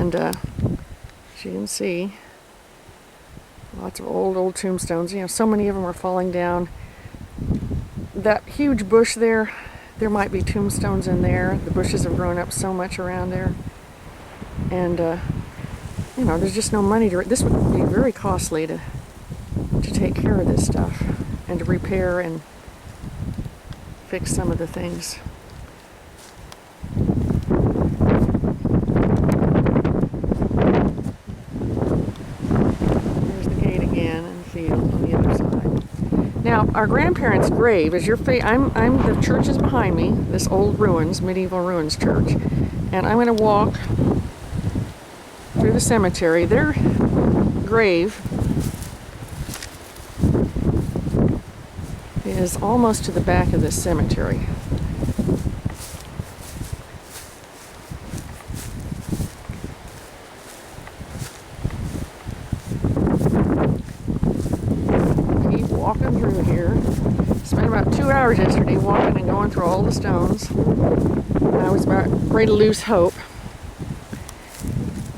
And as you can see, lots of old tombstones. You know, so many of them are falling down. That huge bush there might be tombstones in there. The bushes have grown up so much around there. And, you know, there's just no money to... This would be very costly to take care of this stuff and to repair and fix some of the things. There's the gate again and the field on the other side. Now, our grandparents' grave is I'm the church is behind me, this old ruins, medieval ruins church, and I'm going to walk through the cemetery. Their grave is almost to the back of this cemetery. Keep walking through here. Spent about 2 hours yesterday walking and going through all the stones. I was about ready to lose hope.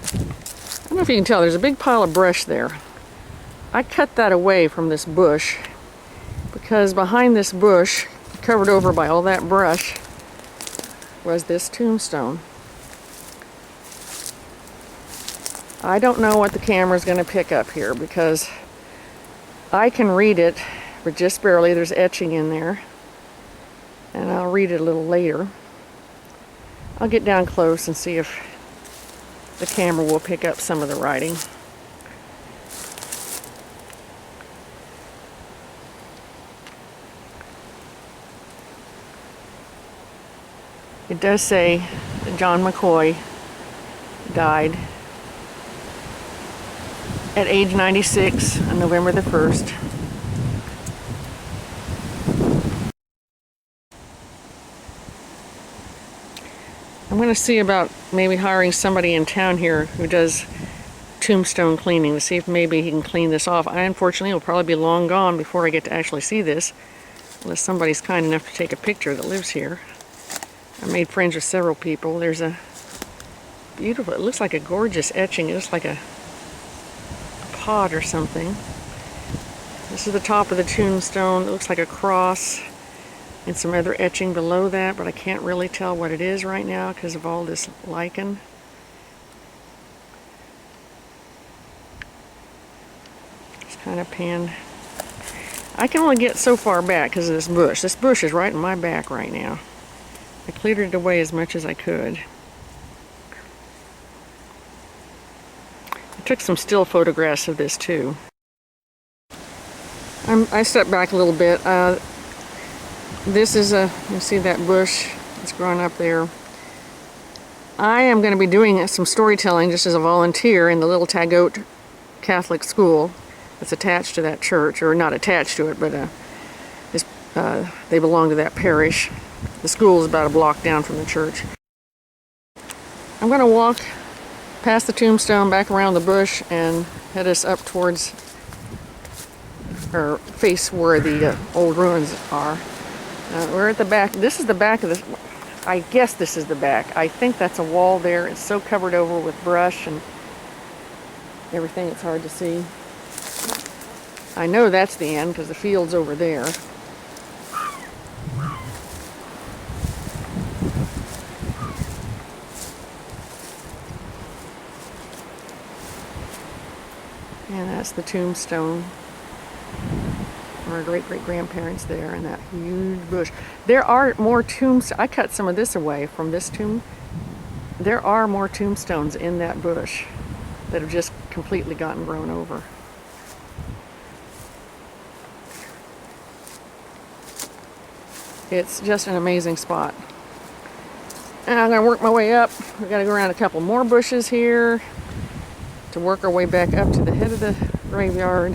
I don't know if you can tell, there's a big pile of brush there. I cut that away from this bush because behind this bush, covered over by all that brush, was this tombstone. I don't know what the camera's going to pick up here because I can read it, but just barely. There's etching in there, and I'll read it a little later. I'll get down close and see if the camera will pick up some of the writing. It does say that John McCoy died at age 96 on November the 1st. I'm going to see about maybe hiring somebody in town here who does tombstone cleaning to see if maybe he can clean this off. I unfortunately will probably be long gone before I get to actually see this, unless somebody's kind enough to take a picture that lives here. I made friends with several people. There's a beautiful, it looks like a gorgeous etching. It looks like a pot or something. This is the top of the tombstone. It looks like a cross and some other etching below that, but I can't really tell what it is right now because of all this lichen. Just kind of pan. I can only get so far back because of this bush. This bush is right in my back right now. I cleared it away as much as I could. I took some still photographs of this too. I stepped back a little bit. This is you see that bush that's growing up there. I am going to be doing some storytelling just as a volunteer in the little Tagoat Catholic school that's attached to that church, or not attached to it, but they belong to that parish. The school is about a block down from the church. I'm going to walk past the tombstone, back around the bush, and head us up towards, or face where the old ruins are. We're at the back. This is the back of this. I guess this is the back. I think that's a wall there. It's so covered over with brush and everything, it's hard to see. I know that's the end because the field's over there. And that's the tombstone. Our great-great-grandparents there in that huge bush. There are more tombstones. I cut some of this away from this tomb. There are more tombstones in that bush that have just completely gotten grown over. It's just an amazing spot. And I'm going to work my way up. We've got to go around a couple more bushes here to work our way back up to the head of the graveyard.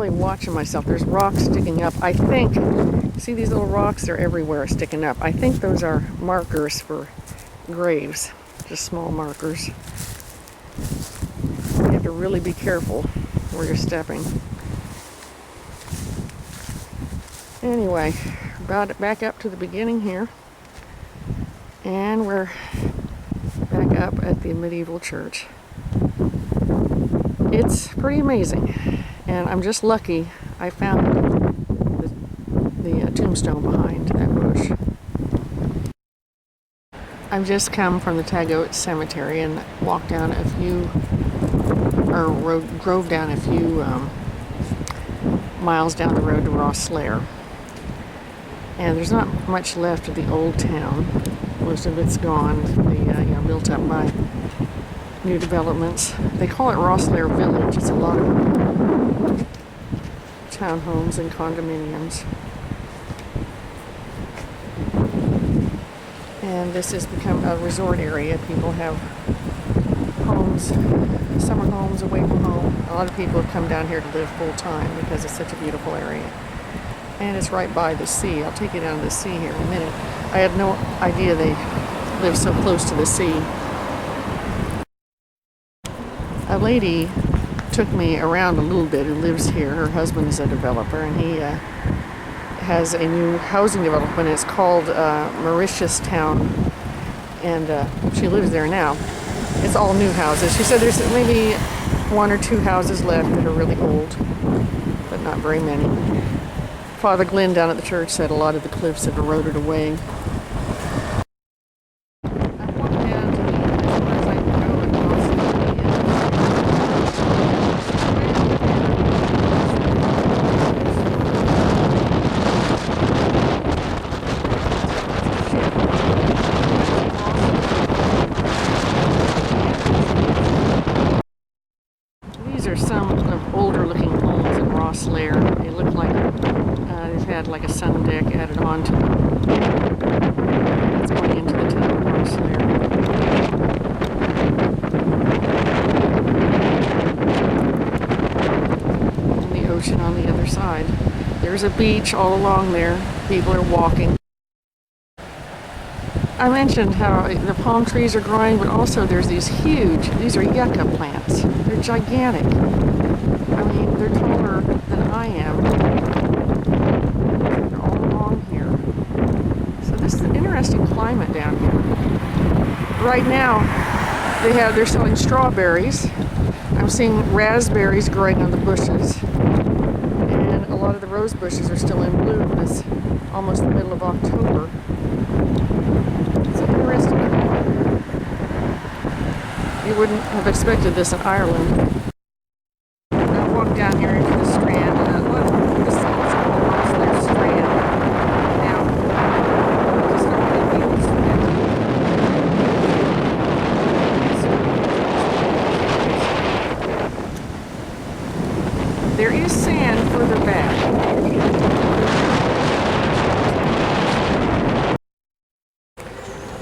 Watching myself. There's rocks sticking up. I think, see these little rocks? They're everywhere sticking up. I think those are markers for graves, just small markers. You have to really be careful where you're stepping. Anyway, about back up to the beginning here. And we're back up at the medieval church. It's pretty amazing, and I'm just lucky I found the tombstone behind that bush. I've just come from the Tagoat cemetery and walked down a few, or drove down a few miles down the road to Rosslare. And there's not much left of the old town. Most of it's gone, built up by new developments. They call it Rosslare Village. It's a lot of townhomes and condominiums. And this has become a resort area. People have homes, summer homes away from home. A lot of people have come down here to live full time because it's such a beautiful area. And it's right by the sea. I'll take you down to the sea here in a minute. I had no idea they live so close to the sea. A lady took me around a little bit who lives here. Her husband is a developer, and he has a new housing development. It's called Mauritius Town, and she lives there now. It's all new houses. She said there's maybe 1 or 2 houses left that are really old, but not very many. Father Glenn down at the church said a lot of the cliffs have eroded away. These are some of older looking homes in Rosslare. They look like they've had like a sun deck added on to them. It's going into the town of Rosslare. And the ocean on the other side. There's a beach all along there. People are walking. I mentioned how the palm trees are growing, but also there's these are yucca plants. They're gigantic. I mean, they're taller than I am. They're all along here. So this is an interesting climate down here. Right now, they're selling strawberries. I'm seeing raspberries growing on the bushes. And a lot of the rose bushes are still in bloom. It's almost the middle of October. You wouldn't have expected this in Ireland. I walked down here into the Strand, and look, this is called Rosslare Strand. Now, just look at the views. There is sand further back.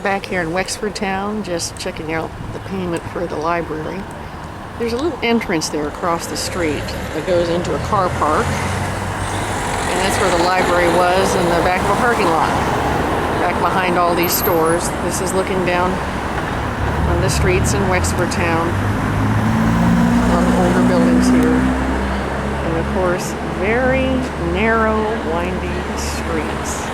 Back here in Wexford Town, just checking out the payment for the library. There's a little entrance there across the street that goes into a car park, and that's where the library was, in the back of a parking lot, back behind all these stores. This is looking down on the streets in Wexford Town. A lot of older buildings here, and of course very narrow, windy streets.